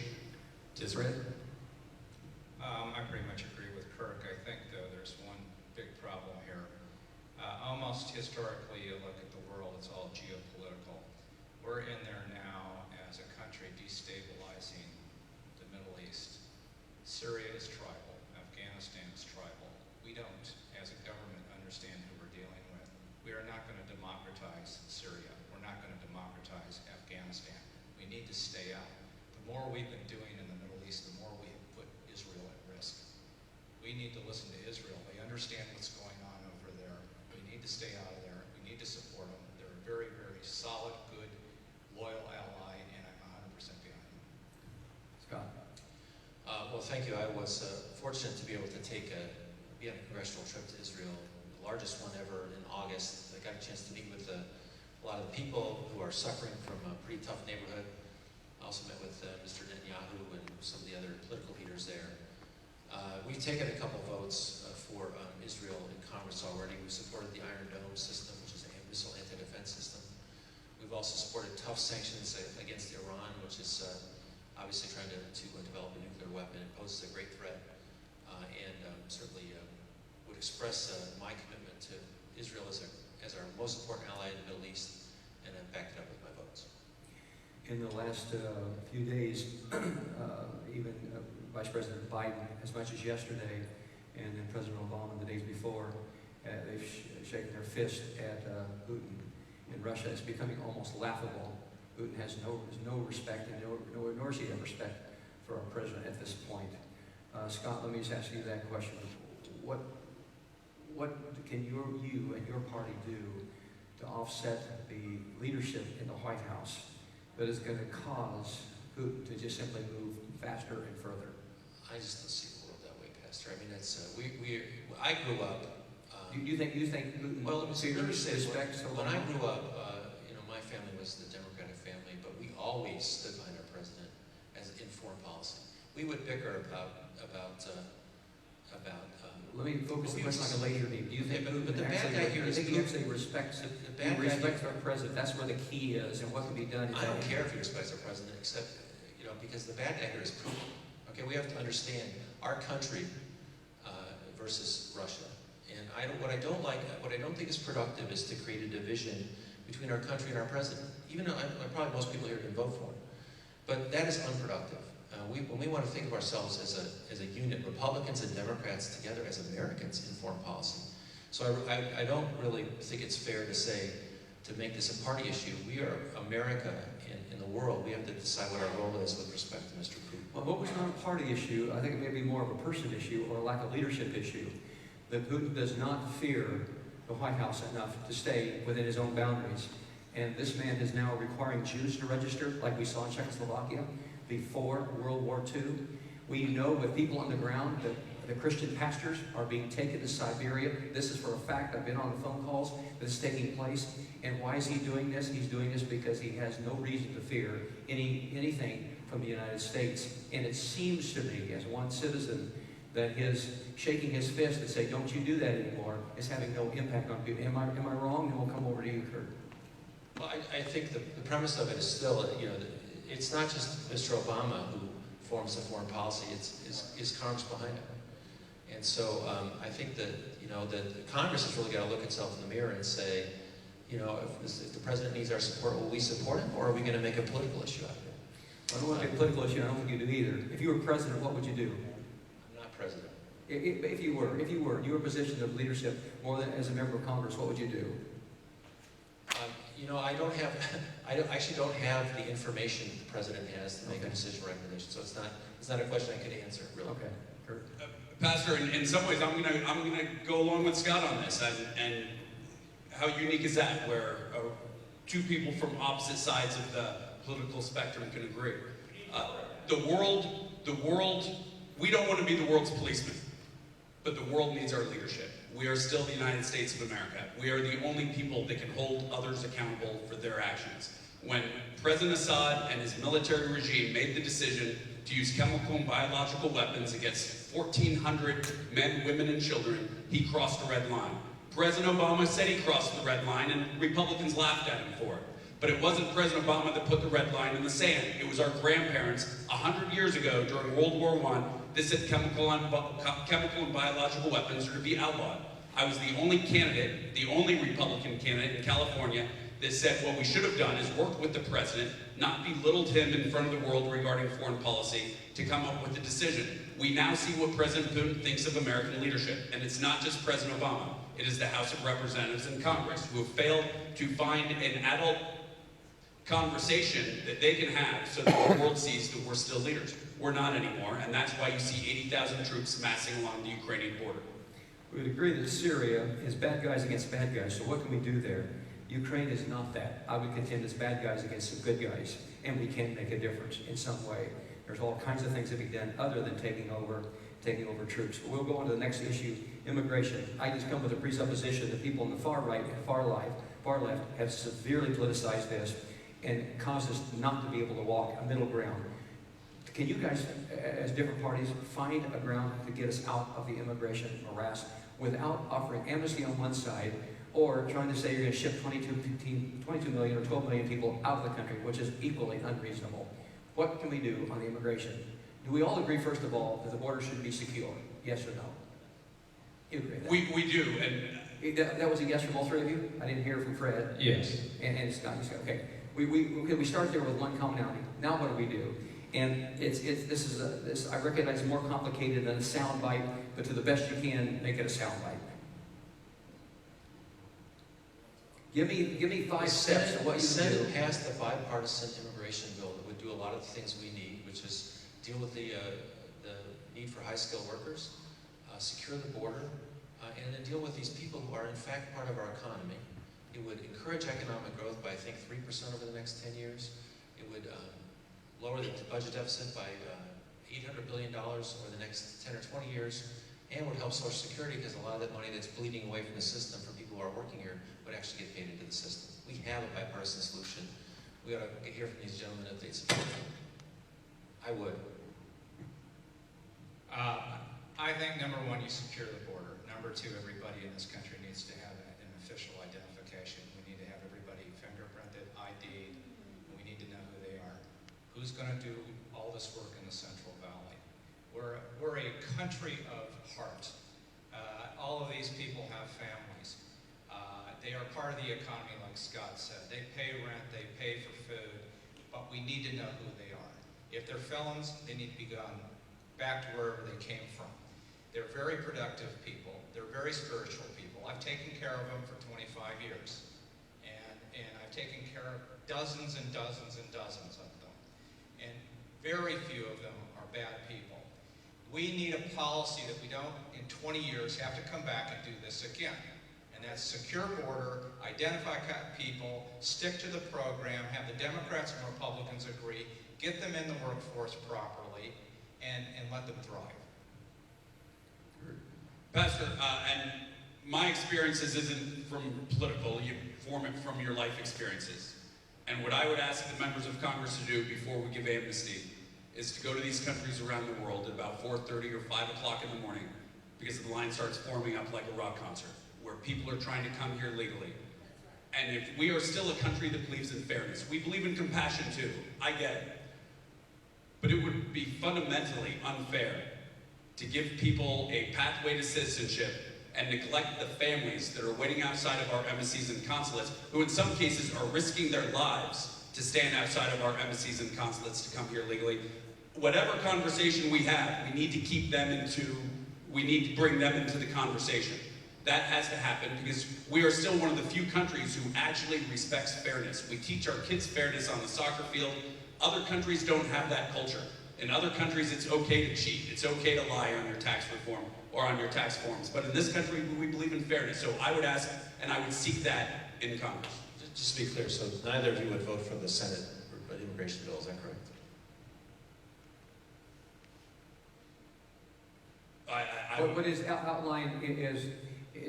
to Israel. I pretty much agree with Kirk. I think, though, there's one big problem here. Almost historically, you look at the world, it's all geopolitical. We're in there now as a country destabilizing the Middle East. Syria is tribal. Afghanistan is tribal. We don't, as a government, understand who we're dealing with. We are not going to democratize Syria. We're not going to democratize Afghanistan. We need to stay out. The more we've been doing in the Middle East, the more we have put Israel at risk. We need to listen to Israel. They understand what's going on over there. We need to stay out of there. We need to support them. They're a very, very solid, good, loyal ally, and I'm 100% behind them. Scott? Well, thank you. I was fortunate to be able to take a be on a congressional trip to Israel, the largest one ever in August. I got a chance to meet with a lot of the people who are suffering from a pretty tough neighborhood. I also met with Mr. Netanyahu and some of the other political leaders there. We've taken a couple votes for Israel in Congress already. We supported the Iron Dome system, which is a missile anti-defense system. We've also supported tough sanctions against Iran, which is obviously trying to develop a nuclear weapon. It poses a great threat, and certainly would express my commitment to Israel as our most important ally in the Middle East, and I've backed it up with my votes. In the last few days, even Vice President Biden, as much as yesterday, and then President Obama the days before, they've shaken their fist at Putin in Russia. It's becoming almost laughable. Putin has no respect, and nor does he have respect for our president at this point. Scott, let me just ask you that question. What can you and your party do to offset the leadership in the White House that is going to cause Putin to just simply move faster and further? I just don't see the world that way, Pastor. I mean, it's I grew up. You think Putin? Well, let me say respect so when I long? grew up, my family was the Democratic family, but we always stood behind our president as in foreign policy. We would bicker about. Let me focus the question like a laser beam. Do you think but the Putin bad guy here is he actually respects our president? That's where the key is, and what can be done. I don't care if he respects our president, except because the bad guy here is Putin. Okay, we have to understand our country versus Russia. And what I don't think is productive is to create a division between our country and our president. Even though probably most people here didn't vote for him, but that is unproductive. When we want to think of ourselves as a unit, Republicans and Democrats together as Americans in foreign policy. So I don't really think it's fair to make this a party issue. We are America in the world. We have to decide what our role is with respect to Mr. Putin. Well, what was not a party issue, I think it may be more of a person issue or a lack of leadership issue. That Putin does not fear the White House enough to stay within his own boundaries. And this man is now requiring Jews to register, like we saw in Czechoslovakia before World War II. We know with people on the ground that the Christian pastors are being taken to Siberia. This is for a fact. I've been on the phone calls that is taking place. And why is he doing this? He's doing this because he has no reason to fear anything from the United States. And it seems to me, as one citizen, that his shaking his fist and say, "Don't you do that anymore," is having no impact on people. Am I wrong? And we'll come over to you, Kurt. Well, I think the premise of it is still, it's not just Mr. Obama who forms the foreign policy, it's Congress behind him. And so I think that, that Congress has really got to look itself in the mirror and say, if the president needs our support, will we support him, or are we going to make a political issue out of it? I don't want to make a political issue. I don't think you do either. If you were president, what would you do? I'm not president. If you were, you were position of leadership more than as a member of Congress, what would you do? I actually don't have the information the president has to make a decision recommendation, so it's not a question I could answer, really. Okay, Kurt. Pastor, in some ways, I'm gonna go along with Scott on this, and how unique is that, where two people from opposite sides of the political spectrum can agree? The world, we don't want to be the world's policeman, but the world needs our leadership. We are still the United States of America. We are the only people that can hold others accountable for their actions. When President Assad and his military regime made the decision to use chemical and biological weapons against 1,400 men, women, and children, he crossed a red line. President Obama said he crossed the red line, and Republicans laughed at him for it. But it wasn't President Obama that put the red line in the sand. It was our grandparents 100 years ago during World War I that said chemical and biological weapons are to be outlawed. I was the only candidate, the only Republican candidate in California that said what we should have done is worked with the president, not belittled him in front of the world regarding foreign policy, to come up with a decision. We now see what President Putin thinks of American leadership, and it's not just President Obama. It is the House of Representatives and Congress who have failed to find an adult conversation that they can have so that the world sees that we're still leaders. We're not anymore, and that's why you see 80,000 troops massing along the Ukrainian border. We would agree that Syria is bad guys against bad guys, so what can we do there? Ukraine is not that. I would contend it's bad guys against some good guys, and we can make a difference in some way. There's all kinds of things that can be done other than taking over taking over troops. We'll go on to the next issue, immigration. I just come with a presupposition that people on the far right and far left have severely politicized this and caused us not to be able to walk a middle ground. Can you guys, as different parties, find a ground to get us out of the immigration morass without offering amnesty on one side or trying to say you're going to ship 22 million or 12 million people out of the country, which is equally unreasonable? What can we do on the immigration? Do we all agree, first of all, that the border should be secure? Yes or no? You agree with that? We do, and That was a yes from all three of you? I didn't hear from Fred. Yes. And Scott. Okay. We start there with one commonality. Now what do we do? And this I recognize more complicated than a sound bite, but to the best you can, make it a sound bite. Give me 5 steps of what you The Senate do. passed a bipartisan immigration bill that would do a lot of the things we need, which is deal with the need for high-skilled workers, secure the border, and then deal with these people who are in fact part of our economy. It would encourage economic growth by, I think, 3% over the next 10 years. It would lower the budget deficit by $800 billion over the next 10 or 20 years, and would help Social Security because a lot of that money that's bleeding away from the system for people who are working here would actually get paid into the system. We have a bipartisan solution. We ought to hear from these gentlemen if they support it. I would. I think number one, you secure the border. Number two, everybody in this country needs to have an official identification. We need to have everybody fingerprinted, ID'd, and we need to know who they are. Who's going to do all this work in the Central Valley? We're a country of heart. All of these people have families. They are part of the economy, like Scott said. They pay rent, they pay for food, but we need to know who they are. If they're felons, they need to be gone back to wherever they came from. They're very productive people. They're very spiritual people. I've taken care of them for 25 years. And I've taken care of dozens and dozens and dozens of them. And very few of them are bad people. We need a policy that we don't, in 20 years, have to come back and do this again. And that's secure border, identify people, stick to the program, have the Democrats and Republicans agree, get them in the workforce properly, and let them thrive. Pastor, and my experiences isn't from political, you form it from your life experiences. And what I would ask the members of Congress to do before we give amnesty is to go to these countries around the world at about 4:30 or 5 o'clock in the morning, because the line starts forming up like a rock concert, where people are trying to come here legally. And if we are still a country that believes in fairness, we believe in compassion too, I get it. But it would be fundamentally unfair to give people a pathway to citizenship and neglect the families that are waiting outside of our embassies and consulates, who in some cases are risking their lives to stand outside of our embassies and consulates to come here legally. Whatever conversation we have, we need to keep them we need to bring them into the conversation. That has to happen because we are still one of the few countries who actually respects fairness. We teach our kids fairness on the soccer field. Other countries don't have that culture. In other countries, it's okay to cheat. It's okay to lie on your tax reform or on your tax forms. But in this country, we believe in fairness. So I would ask, and I would seek that in Congress. Just to be clear, so neither of you would vote for the Senate immigration bill, is that correct? What is outlined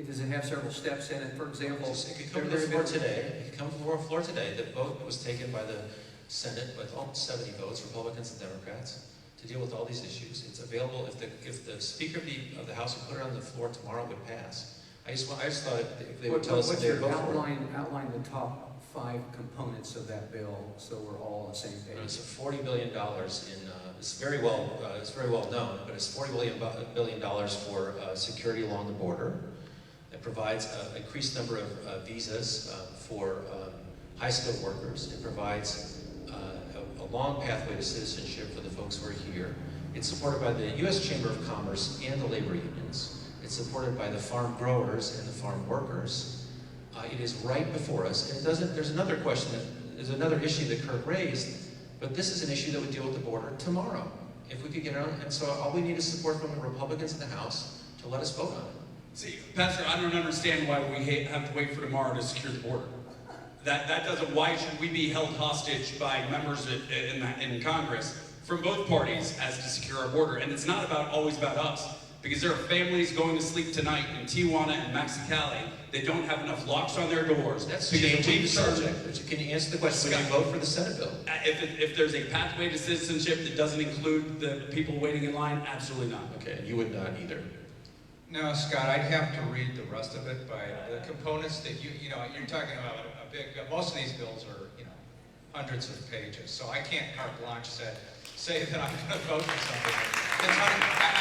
does it have several steps in it? For example, It could come to the floor today. It could come to the floor today. The vote was taken by the Senate with almost 70 votes, Republicans and Democrats, to deal with all these issues. It's available if the Speaker of the House would put it on the floor tomorrow, it would pass. I just thought if they would tell us if they would vote for it. Outline the top 5 components of that bill so we're all on the same page. It's $40 billion in. It's very well known, but it's $40 billion for security along the border. It provides an increased number of visas for high-skilled workers. It provides a long pathway to citizenship for the folks who are here. It's supported by the U.S. Chamber of Commerce and the labor unions. It's supported by the farm growers and the farm workers. It is right before us. And there's another question, there's another issue that Kurt raised, but this is an issue that would deal with the border tomorrow, if we could get it on. And so all we need is support from the Republicans in the House to let us vote on it. See, Pastor, I don't understand why we have to wait for tomorrow to secure the border. That doesn't, why should we be held hostage by members in Congress from both parties as to secure our border. And it's not always about us, because there are families going to sleep tonight in Tijuana and Mexicali that don't have enough locks on their doors. That's because changing the we've started- subject. But can you answer the question? Would you vote for the Senate bill? If there's a pathway to citizenship that doesn't include the people waiting in line, absolutely not. Okay, you would not either. No, Scott, I'd have to read the rest of it by the components that you're talking about a big, most of these bills are, hundreds of pages. So I can't carte blanche say that I'm going to vote for something.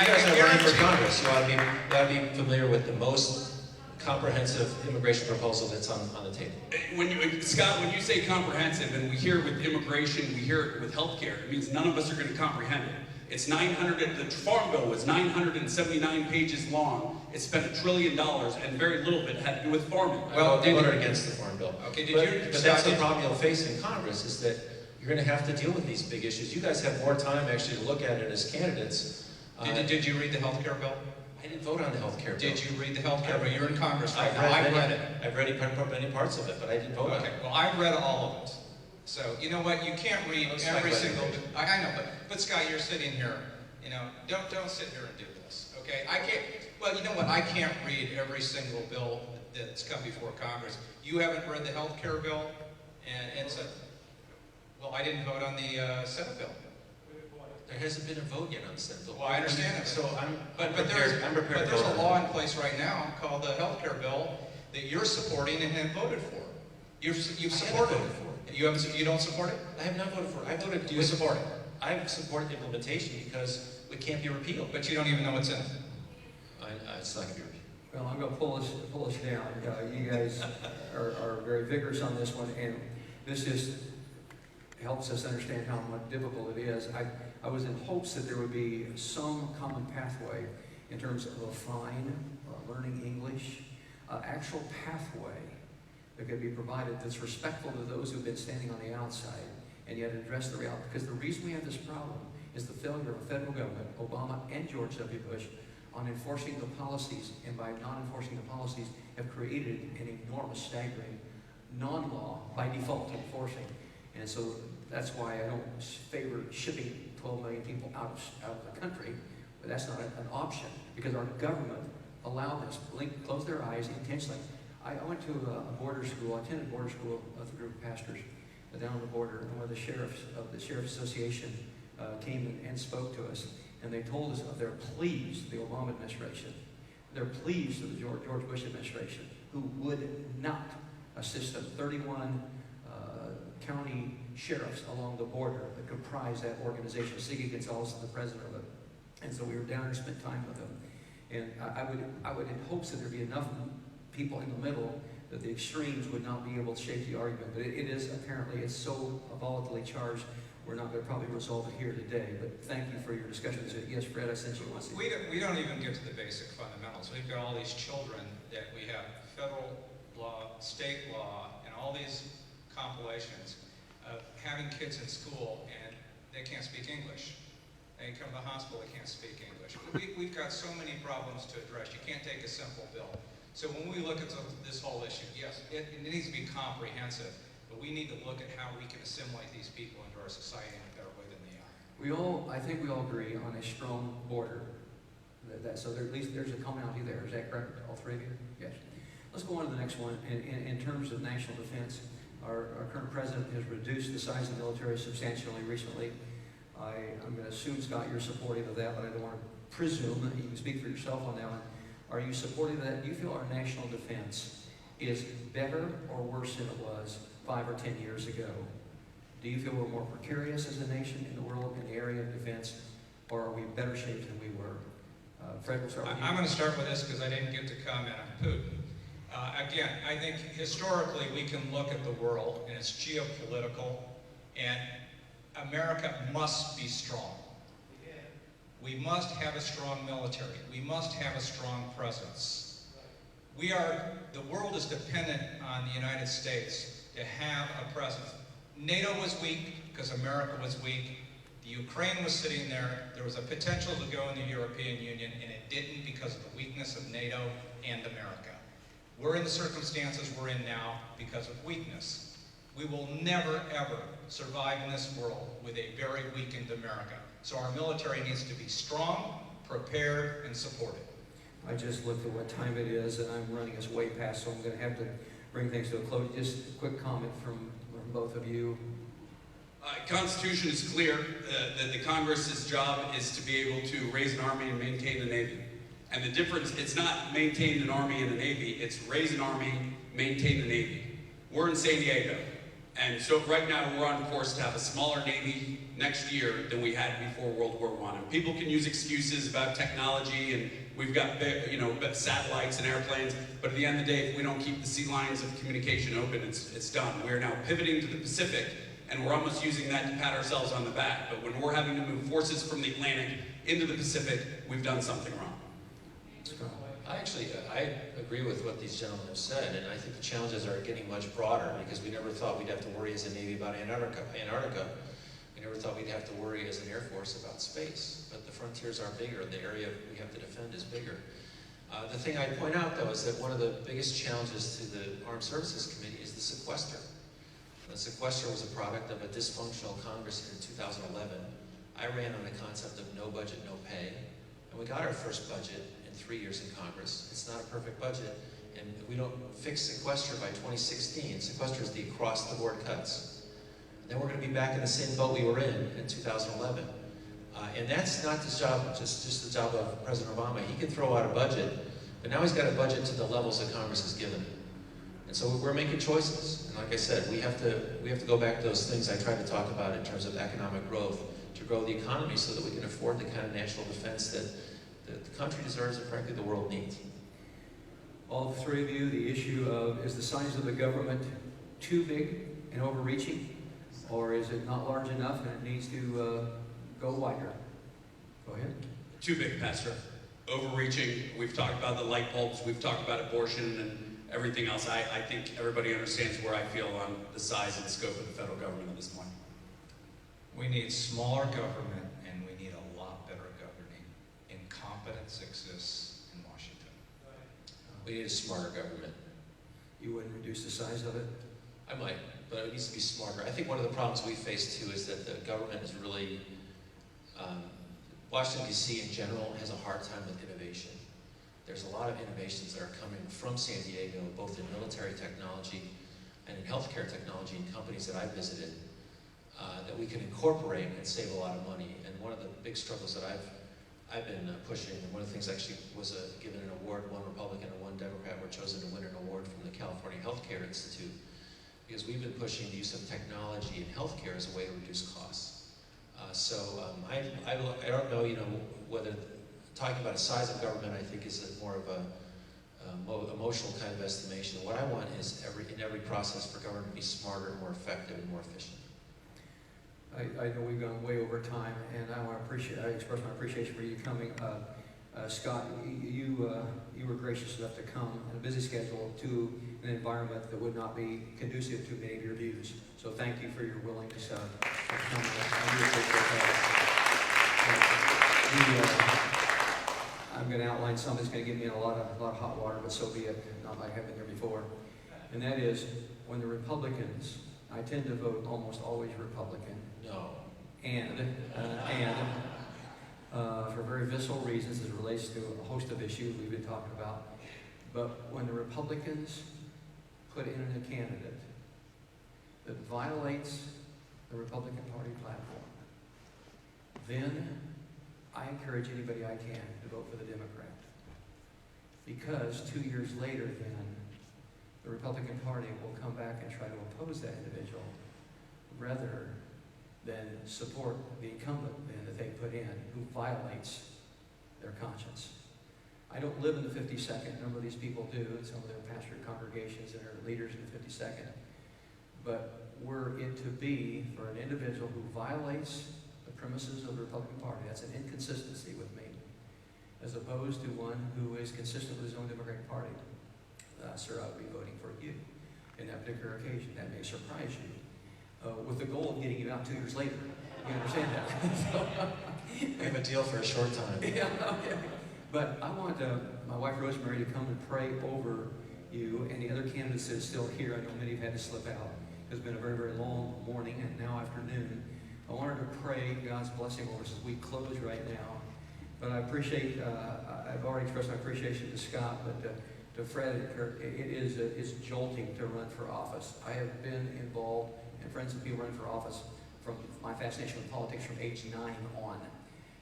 You guys are running for Congress. You ought to be familiar with the most comprehensive immigration proposal that's on the table. Scott, when you say comprehensive, and we hear it with immigration, we hear it with healthcare, it means none of us are going to comprehend it. It's 900, the Farm Bill was 979 pages long. It spent $1 trillion, and very little of it had to do with farming. Well, they voted against the Farm Bill. Okay, But that's the problem you'll face in Congress, is that you're going to have to deal with these big issues. You guys have more time actually to look at it as candidates. Did you read the health care bill? I didn't vote on the health care bill. Did you read the health care bill? You're in Congress right now. I've read it. I've read many parts of it, but I didn't vote on Okay, it. well, I've read all of it. So, you know what, you can't read Let's every talk about single, immigration. I know, but Scott, you're sitting here, don't sit here and do this, okay? You know what, I can't read every single bill that's come before Congress. You haven't read the health care bill, and so, well, I didn't vote on the Senate bill. There hasn't been a vote yet on the Senate bill. Well, I understand that. So I'm But prepared there's to a vote law on in place right now called the health care bill that you're supporting and have voted for. You've supported voted it. for You don't support it? I have not voted for it. I voted. Do you support it? I support implementation because it can't be repealed. But you don't even know what's in it. It's not going to be repealed. Well, I'm going to pull us down. You guys are very vigorous on this one, and this just helps us understand how much difficult it is. I was in hopes that there would be some common pathway in terms of a fine, learning English, actual pathway that could be provided that's respectful to those who've been standing on the outside and yet address the reality. Because the reason we have this problem is the failure of the federal government, Obama and George W. Bush, on enforcing the policies, and by not enforcing the policies have created an enormous staggering non-law by default enforcing. And so that's why I don't favor shipping 12 million people out of the country, but that's not an option because our government allowed this, closed their eyes intentionally. I went to a border school, I attended border school with a group of pastors down on the border, and one of the sheriffs of the Sheriff's Association came and spoke to us, and they told us they're pleased, the Obama administration, they're pleased with the George Bush administration, who would not assist them. 31 county sheriffs along the border that comprise that organization. Siggy Gonzalez is the president of it. And so we were down there and spent time with them. And I would in hopes that there'd be enough people in the middle that the extremes would not be able to shape the argument. But it is apparently, it's so volatilistically charged, we're not going to probably resolve it here today. But thank you for your discussion. Yes, Fred, I sent you one. We don't even get to the basic fundamentals. We've got all these children that we have federal law, state law, and all these compilations of having kids in school and they can't speak English. They come to the hospital, they can't speak English. We've got so many problems to address. You can't take a simple bill. So when we look at this whole issue, yes, it needs to be comprehensive, but we need to look at how we can assimilate these people into our society in a better way than they are. I think we all agree on a strong border. So at least there's a commonality there. Is that correct, all three of you? Yes. Let's go on to the next one. In terms of national defense, our current president has reduced the size of the military substantially recently. I'm going to assume, Scott, you're supportive of that, but I don't want to presume that you can speak for yourself on that one. Are you supportive of that? Do you feel our national defense is better or worse than it was 5 or 10 years ago? Do you feel we're more precarious as a nation in the world in the area of defense, or are we in better shape than we were? Fred, we'll start with you. I'm going to start with this because I didn't get to comment on Putin. Again, I think historically we can look at the world and it's geopolitical, and America must be strong. We must have a strong military. We must have a strong presence. The world is dependent on the United States to have a presence. NATO was weak because America was weak. The Ukraine was sitting there. There was a potential to go in the European Union, and it didn't because of the weakness of NATO and America. We're in the circumstances we're in now because of weakness. We will never, ever survive in this world with a very weakened America. So our military needs to be strong, prepared, and supported. I just looked at what time it is, and I'm running us way past, so I'm going to have to bring things to a close. Just a quick comment from both of you. Constitution is clear that the Congress's job is to be able to raise an army and maintain the Navy. And the difference, it's not maintain an army and a Navy, it's raise an army, maintain the Navy. We're in San Diego, and so right now we're on course to have a smaller Navy next year than we had before World War I. And people can use excuses about technology, and we've got satellites and airplanes, but at the end of the day, if we don't keep the sea lines of communication open, it's done. We're now pivoting to the Pacific, and we're almost using that to pat ourselves on the back. But when we're having to move forces from the Atlantic into the Pacific, we've done something wrong. I agree with what these gentlemen have said, and I think the challenges are getting much broader because we never thought we'd have to worry as a Navy about Antarctica. We never thought we'd have to worry as an Air Force about space, but the frontiers are bigger, the area we have to defend is bigger. The thing I'd point out, though, is that one of the biggest challenges to the Armed Services Committee is the sequester. The sequester was a product of a dysfunctional Congress in 2011. I ran on the concept of no budget, no pay, and we got our first budget in 3 years in Congress. It's not a perfect budget, and we don't fix sequester by 2016. Sequester is the across-the-board cuts. Then we're going to be back in the same boat we were in 2011. And that's not the job, just the job of President Obama. He can throw out a budget, but now he's got a budget to the levels that Congress has given. And so we're making choices. And like I said, we have to go back to those things I tried to talk about in terms of economic growth, to grow the economy so that we can afford the kind of national defense that the country deserves and frankly the world needs. All three of you, the issue of, is the size of the government too big and overreaching, or is it not large enough and it needs to go wider? Go ahead. Too big, Pastor. Overreaching. We've talked about the light bulbs. We've talked about abortion and everything else. I think everybody understands where I feel on the size and the scope of the federal government at this point. We need smaller government, and we need a lot better governing. Incompetence exists in Washington. We need a smarter government. You wouldn't reduce the size of it? I might, but it needs to be smarter. I think one of the problems we face too is that the government is really, Washington DC in general has a hard time with innovation. There's a lot of innovations that are coming from San Diego, both in military technology and in healthcare technology in companies that I've visited, that we can incorporate and save a lot of money. And one of the big struggles that I've been pushing, and one of the things actually was given an award, one Republican and one Democrat were chosen to win an award from the California Healthcare Institute, because we've been pushing the use of technology in healthcare as a way to reduce costs. I don't know, whether talking about a size of government, I think is more of a emotional kind of estimation. What I want is in every process for government to be smarter, more effective, and more efficient. I know we've gone way over time, and I express my appreciation for you coming. Scott, you were gracious enough to come on a busy schedule to an environment that would not be conducive to many of your views. So thank you for your willingness to come. I really appreciate that. I'm going to outline something that's going to get me in a lot of hot water, but so be it. Not like I've been there before. And that is, when the Republicans, I tend to vote almost always Republican. No. And for very visceral reasons as it relates to a host of issues we've been talking about. But when the Republicans put in a candidate that violates the Republican Party platform, then I encourage anybody I can to vote for the Democrat. Because 2 years later then, the Republican Party will come back and try to oppose that individual rather than support the incumbent then that they put in who violates their conscience. I don't live in the 52nd. A number of these people do, and some of their pastoral congregations and their leaders in the 52nd. But were it to be for an individual who violates the premises of the Republican Party, that's an inconsistency with me, as opposed to one who is consistent with his own Democratic Party. Sir, I would be voting for you in that particular occasion. That may surprise you. With the goal of getting you out 2 years later. You understand that? We have a deal for a short time. Yeah, okay. But I want my wife Rosemary to come and pray over you and the other candidates that are still here. I know many have had to slip out. has been a very, very long morning and now afternoon. I wanted to pray God's blessing over us as we close right now. But I appreciate, I've already expressed my appreciation to Scott, but to Fred and Kirk, it's jolting to run for office. I have been involved and friends of people run for office from my fascination with politics from age 9 on.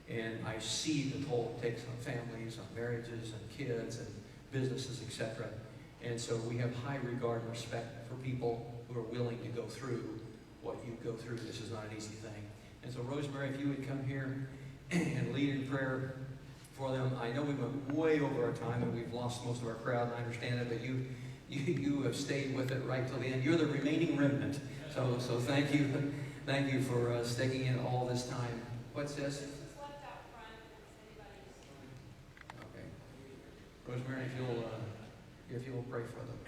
And I see the toll it takes on families, on marriages, and kids, and businesses, etc. And so we have high regard and respect for people who are willing to go through what you go through. This is not an easy thing. And so Rosemary, if you would come here and lead in prayer for them. I know we went way over our time and we've lost most of our crowd, and I understand it, but you have stayed with it right till the end. You're the remaining remnant. So thank you. Thank you for sticking in all this time. What's this? Okay. Rosemary, if you'll pray for them.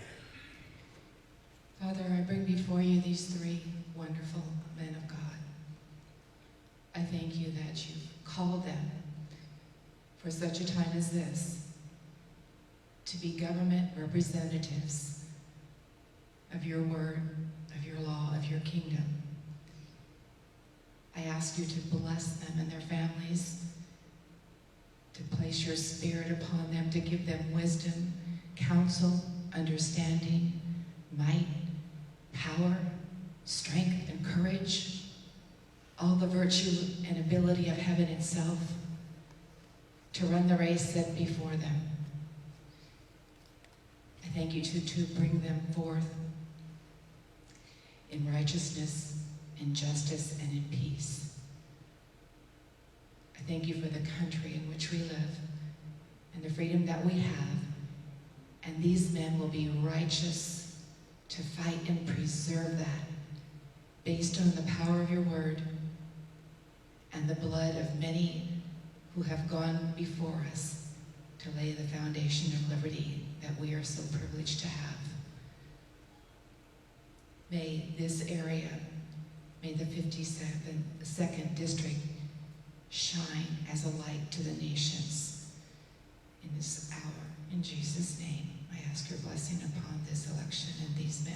Father, I bring before you these 3 wonderful men of God. I thank you that you've called them for such a time as this to be government representatives of your word, of your law, of your kingdom. I ask you to bless them and their families, to place your spirit upon them, to give them wisdom, counsel, understanding, might, power, strength, and courage, all the virtue and ability of heaven itself, to run the race set before them. I thank you to bring them forth in righteousness, in justice, and in peace. I thank you for the country in which we live and the freedom that we have. And these men will be righteous to fight and preserve that based on the power of your word and the blood of many who have gone before us to lay the foundation of liberty that we are so privileged to have. May this area, may the 52nd District shine as a light to the nations in this hour. In Jesus' name, I ask your blessing upon this election and these